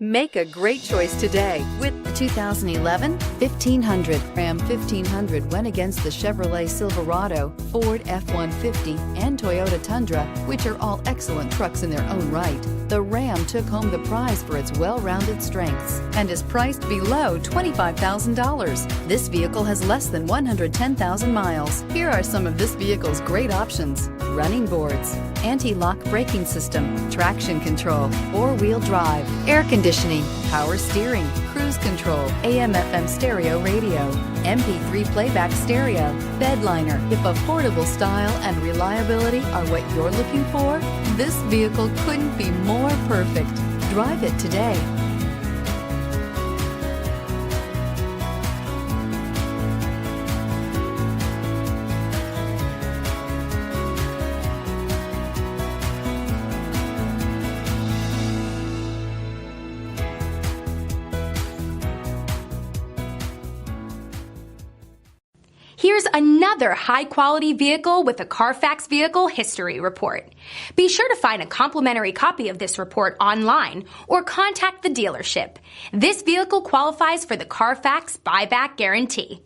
Make a great choice today with the 2011 1500. Ram 1500 went against the Chevrolet Silverado, Ford F-150, and Toyota Tundra, which are all excellent trucks in their own right. The Ram took home the prize for its well-rounded strengths and is priced below $25,000. This vehicle has less than 110,000 miles. Here are some of this vehicle's great options: running boards, anti-lock braking system, traction control, four-wheel drive, air conditioning, power steering, cruise control, AM/FM stereo radio, MP3 playback stereo, bed liner. If affordable style and reliability are what you're looking for, this vehicle couldn't be more perfect. Drive it today. Here's another high-quality vehicle with a CARFAX Vehicle History Report. Be sure to find a complimentary copy of this report online or contact the dealership. This vehicle qualifies for the CARFAX Buyback Guarantee.